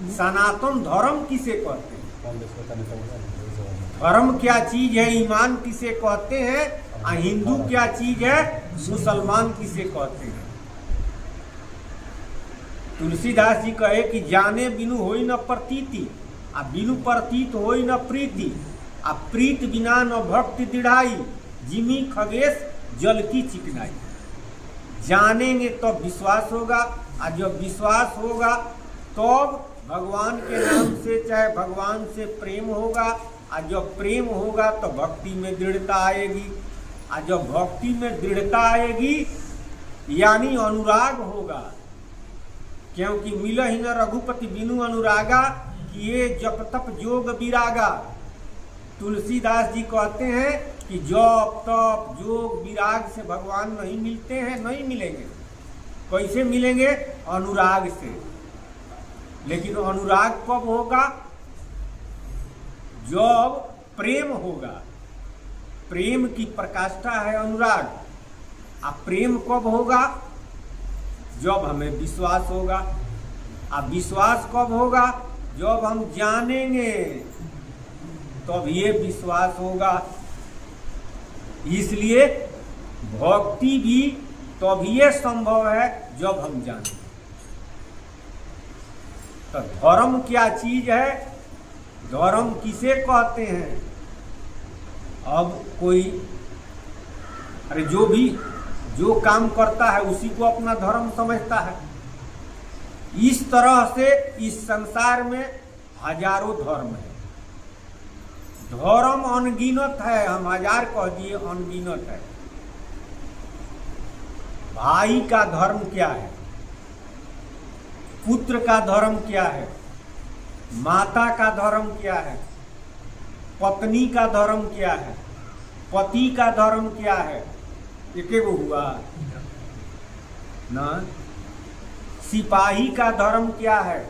सनातन धर्म किसे कहते हैं? धर्म क्या चीज है, ईमान किसे कहते हैं, हिंदू क्या चीज है, मुसलमान किसे कहते हैं? तुलसीदास जी कहे कि जाने बिनु होई न प्रतीति, आ बिनु प्रतीत होई न प्रीति, आ प्रीत बिना न भक्ति दृढ़ाई, जिमी खगेश जल की चिकनाई। जानेंगे तो विश्वास होगा, और जब विश्वास होगा तो भगवान के नाम से चाहे भगवान से प्रेम होगा, और जब प्रेम होगा तो भक्ति में दृढ़ता आएगी, और जब भक्ति में दृढ़ता आएगी यानी अनुराग होगा, क्योंकि मिल ही न रघुपति बिनु अनुरागा, किए जप तप जोग विरागा। तुलसीदास जी कहते हैं कि जप तप जोग विराग से भगवान नहीं मिलते हैं, नहीं मिलेंगे। कैसे मिलेंगे? अनुराग से। लेकिन अनुराग कब होगा? जब प्रेम होगा। प्रेम की प्रकाष्ठा है अनुराग। अब प्रेम कब होगा? जब हमें विश्वास होगा। अब विश्वास कब होगा? जब हम जानेंगे तब ये विश्वास होगा। इसलिए भक्ति भी तभी संभव है जब हम जानें। तो धर्म क्या चीज है? धर्म किसे कहते हैं? अब कोई अरे जो काम करता है उसी को अपना धर्म समझता है। इस तरह से इस संसार में हजारों धर्म है। धर्म अनगिनत है, हम हजार कह दिए, अनगिनत है। भाई का धर्म क्या है? पुत्र का धर्म क्या है? माता का धर्म क्या है? पत्नी का धर्म क्या है? पति का धर्म क्या है? एक वो हुआ ना। सिपाही का धर्म क्या है?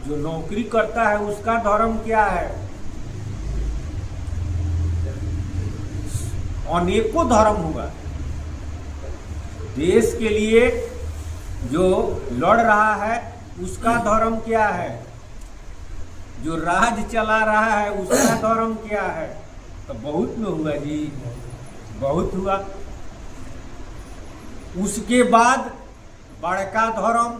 जो नौकरी करता है उसका धर्म क्या है? अनेकों धर्म हुआ। देश के लिए जो लड़ रहा है उसका धर्म क्या है? जो राज चला रहा है उसका धर्म क्या है? तो बहुत में हुआ जी, बहुत हुआ। उसके बाद बड़का धर्म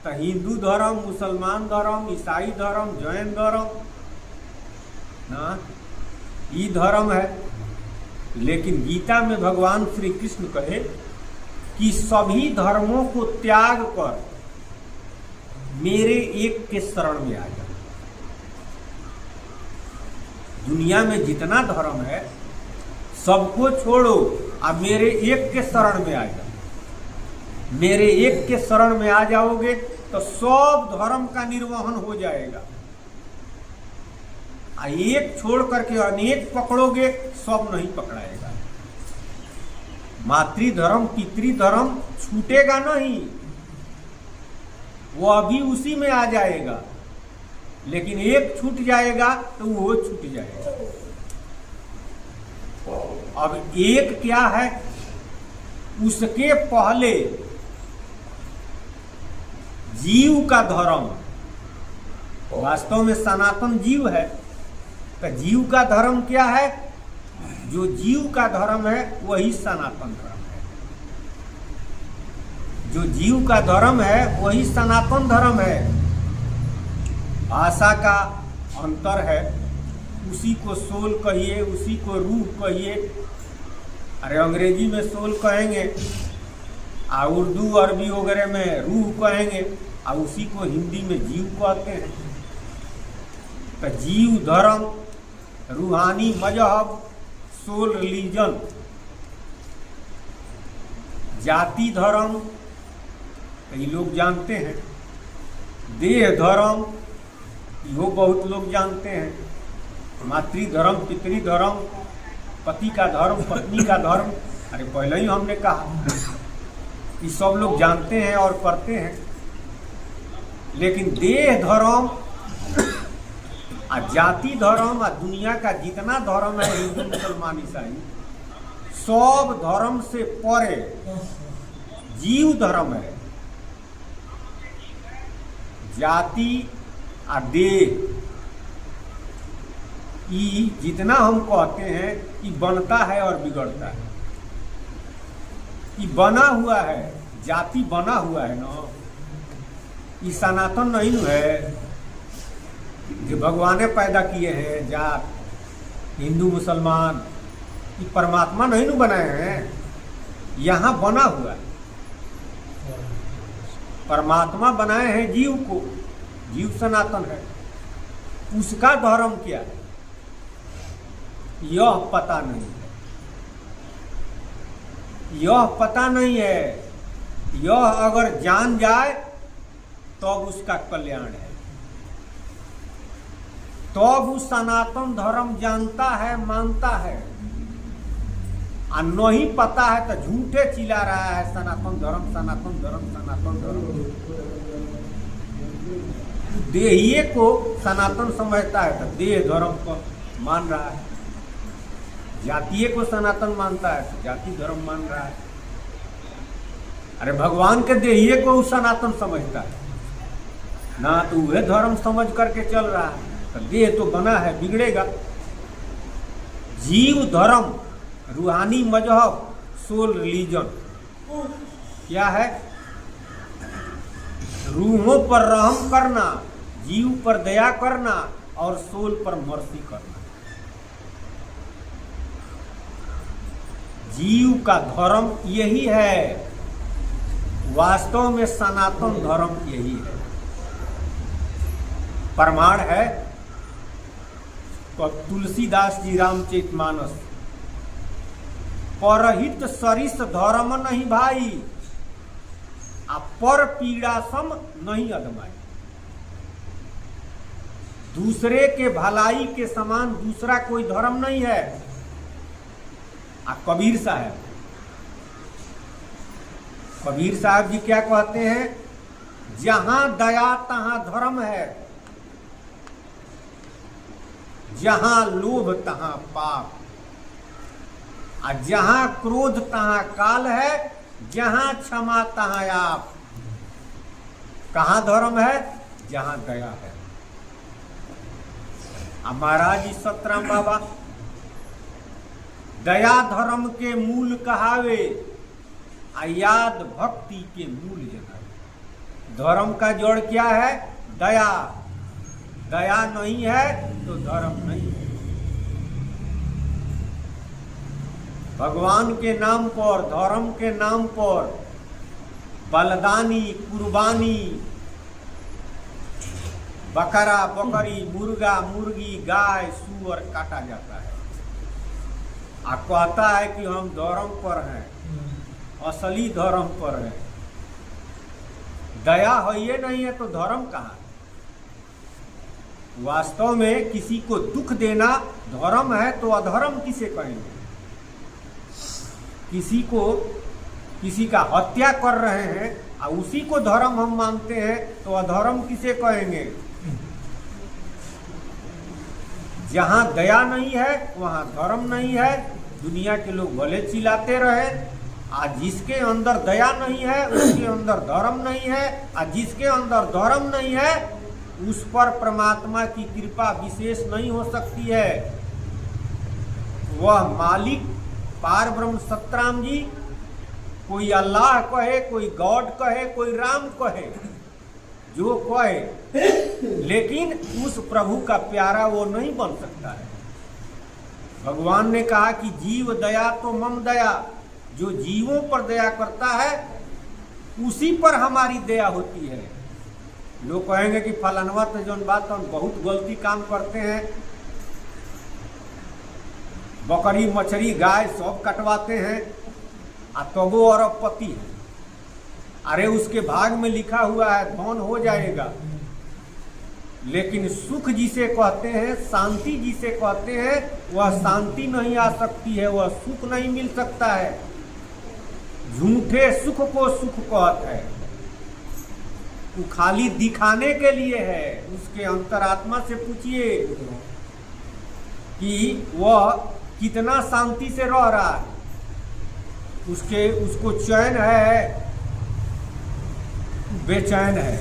तो हिंदू धर्म, मुसलमान धर्म, ईसाई धर्म, जैन धर्म ना, ये धर्म है। लेकिन गीता में भगवान श्री कृष्ण कहे कि सभी धर्मों को त्याग कर मेरे एक के शरण में आ जा। दुनिया में जितना धर्म है सबको छोड़ो, अब मेरे एक के शरण में आ जा। मेरे एक के शरण में आ जाओगे तो सब धर्म का निर्वहन हो जाएगा। एक छोड़ करके अनेक पकड़ोगे, सब नहीं पकड़ाएगा। मातृधर्म पितृधर्म छूटेगा नहीं, वो अभी उसी में आ जाएगा। लेकिन एक छूट जाएगा तो वो छूट जाएगा। अब एक क्या है? उसके पहले जीव का धर्म, वास्तव में सनातन जीव है। तो जीव का धर्म क्या है? जो जीव का धर्म है वही सनातन धर्म है। जो जीव का धर्म है वही सनातन धर्म है। भाषा का अंतर है, उसी को सोल कहिए, उसी को रूह कहिए। अरे अंग्रेजी में सोल कहेंगे, और उर्दू अरबी वगैरह में रूह कहेंगे, और उसी को हिंदी में जीव कहते हैं। तो जीव धर्म, रूहानी मजहब, सोल रिलीजन, जाति धर्म कई लोग जानते हैं, देह धर्म यो बहुत लोग जानते हैं, मातृधर्म पितृधर्म, पति का धर्म पत्नी का धर्म, अरे पहले ही हमने कहा ये सब लोग जानते हैं और करते हैं। लेकिन देह धर्म और जाति धर्म और दुनिया का जितना धर्म है, हिंदू मुसलमान ईसाई, सब धर्म से परे जीव धर्म है। जाति आ देह, ई जितना हम कहते हैं कि बनता है और बिगड़ता है, ये बना हुआ है, जाति बना हुआ है ना, ये सनातन नहीं है जो भगवान ने पैदा किए हैं। जात हिंदू मुसलमान, ये परमात्मा नहीं न बनाए हैं, यहाँ बना हुआ है। परमात्मा बनाए हैं जीव को, जीव सनातन है, उसका धर्म क्या है यह पता नहीं है, यह पता नहीं है। यह अगर जान जाए तब उसका कल्याण है, तब वो सनातन धर्म जानता है, मानता है। और नहीं पता है तो झूठे चिल्ला रहा है सनातन धर्म, सनातन धर्म, सनातन धर्म। देहिए को सनातन समझता है तो देह धर्म को मान रहा है, जातीय को सनातन मानता है तो जाति धर्म मान रहा है। अरे भगवान के देहिए को सनातन समझता है ना, तो वह धर्म समझ करके चल रहा है। तो देह तो बना है, बिगड़ेगा। जीव धर्म, रूहानी मजहब, सोल रिलीजन क्या है? रूहों पर रहम करना, जीव पर दया करना और सोल पर मर्सी करना। जीव का धर्म यही है, वास्तव में सनातन धर्म यही है। प्रमाण है तो तुलसीदास जी रामचरितमानस, परहित सरिस धर्म नहीं भाई, आ पर पीड़ा सम नहीं अदमाई। दूसरे के भलाई के समान दूसरा कोई धर्म नहीं है। आ कबीर साहब जी क्या कहते हैं? जहां दया तहां धर्म है, जहां लोभ तहां पाप, आ जहां क्रोध तहां काल है, जहां क्षमा तहां आप। कहां धर्म है? जहां दया है। महाराज जी सतराम बाबा, दया धर्म के मूल कहावे, याद भक्ति के मूल जगावे। धर्म का जड़ क्या है? दया। दया नहीं है तो धर्म नहीं है। भगवान के नाम पर, धर्म के नाम पर बलिदानी, कुर्बानी, बकरा बकरी, मुर्गा मुर्गी, गाय सुअर काटा जाता है। आ कहता है कि हम धर्म पर हैं, असली धर्म पर है। दया है ये नहीं है तो धर्म कहाँ? वास्तव में किसी को दुख देना धर्म है तो अधर्म किसे कहेंगे? किसी का हत्या कर रहे हैं और उसी को धर्म हम मानते हैं तो अधर्म किसे कहेंगे? जहां दया नहीं है वहां धर्म नहीं है। दुनिया के लोग भले चिल्लाते रहे, आज जिसके अंदर दया नहीं है उसके अंदर धर्म नहीं है, और जिसके अंदर धर्म नहीं है उस पर परमात्मा की कृपा विशेष नहीं हो सकती है। वह मालिक पार ब्रह्म सतराम जी, कोई अल्लाह कहे, कोई गॉड कहे, कोई राम कहे, जो कहे, लेकिन उस प्रभु का प्यारा वो नहीं बन सकता है। भगवान ने कहा कि जीव दया तो मम दया, जो जीवों पर दया करता है उसी पर हमारी दया होती है। लोग कहेंगे कि फलानवा तो जो बात तो बहुत गलती काम करते हैं, बकरी मछली गाय सब कटवाते हैं, तो वो अरबपति है। अरे उसके भाग में लिखा हुआ है धन हो जाएगा, लेकिन सुख जिसे कहते हैं, शांति जिसे कहते हैं, वह शांति नहीं आ सकती है, वह सुख नहीं मिल सकता है। झूठे सुख को सुख कहते हैं, वो खाली दिखाने के लिए है। उसके अंतरात्मा से पूछिए कि वह कितना शांति से रह रहा है, उसको चैन है, बेचैन है।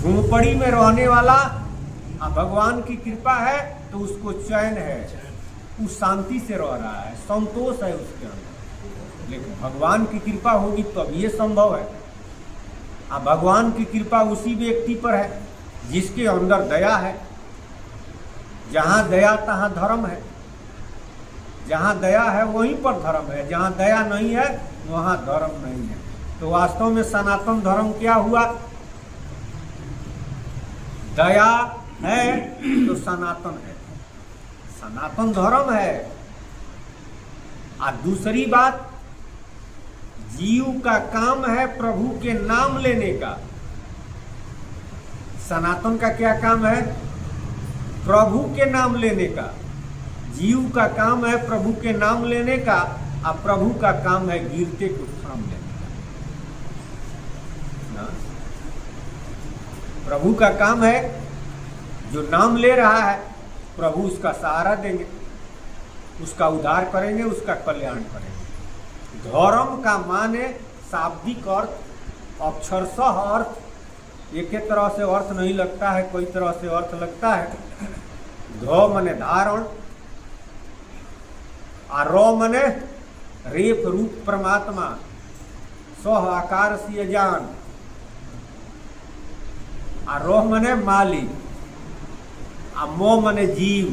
झोंपड़ी में रहने वाला भगवान की कृपा है तो उसको चैन है, वो शांति से रह रहा है, संतोष है उसके अंदर। लेकिन भगवान की कृपा होगी तो अब ये संभव है। भगवान की कृपा उसी व्यक्ति पर है जिसके अंदर दया है। जहाँ दया तहाँ धर्म है, जहाँ दया है वहीं पर धर्म है, जहाँ दया नहीं है वहाँ धर्म नहीं है। तो वास्तव में सनातन धर्म क्या हुआ? दया है तो सनातन है, सनातन धर्म है। और दूसरी बात, जीव का काम है प्रभु के नाम लेने का। सनातन का क्या काम है? प्रभु के नाम लेने का। जीव का काम है प्रभु के नाम लेने का, और प्रभु का काम है गिरते को थाम लेने का। प्रभु का काम है जो नाम ले रहा है, प्रभु उसका सहारा देंगे, उसका उद्धार करेंगे, उसका कल्याण करेंगे। धर्म का माने शाब्दिक अर्थ, अक्षरशः अर्थ एक तरह से अर्थ नहीं लगता है, कोई तरह से अर्थ लगता है। ध मने धारण, और र मने रेप रूप परमात्मा, सह आकार से जान, और रोह मने मालिक, और मो मने जीव।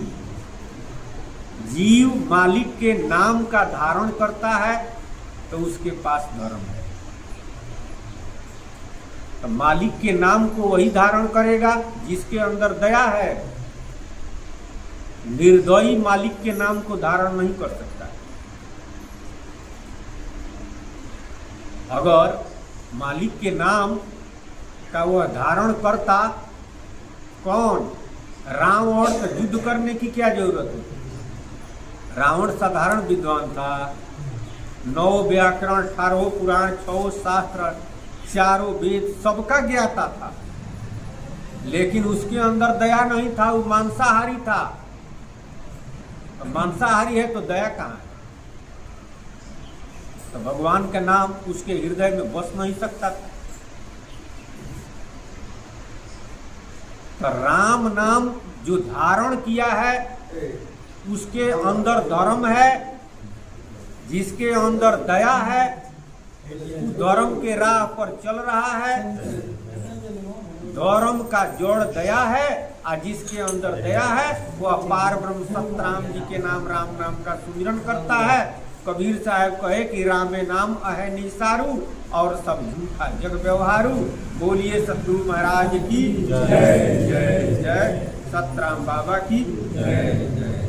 जीव मालिक के नाम का धारण करता है तो उसके पास धर्म है। तो मालिक के नाम को वही धारण करेगा जिसके अंदर दया है। निर्दयी मालिक के नाम को धारण नहीं कर सकता। अगर मालिक के नाम का वह धारण करता, कौन? रावण, तो युद्ध करने की क्या जरूरत है? रावण साधारण विद्वान था, 9 व्याकरण, 18 पुराण, 6 शास्त्र, 4 वेद सबका ज्ञाता था, लेकिन उसके अंदर दया नहीं था, वो मांसाहारी था। मांसाहारी है तो दया कहाँ है? तो भगवान का नाम उसके हृदय में बस नहीं सकता था। तो राम नाम जो धारण किया है उसके अंदर धर्म है, जिसके अंदर दया है धर्म के राह पर चल रहा है। धर्म का जोड़ दया है, और जिसके अंदर दया है वो अपार ब्रह्म सतराम जी के नाम, राम नाम का सुमिरन करता है। कबीर साहब कहे कि रामे नाम अहे निसारू, और सब झूठा जग व्यवहारू। बोलिए सतगुरु महाराज की जय जय जय, सतराम बाबा की जय जय।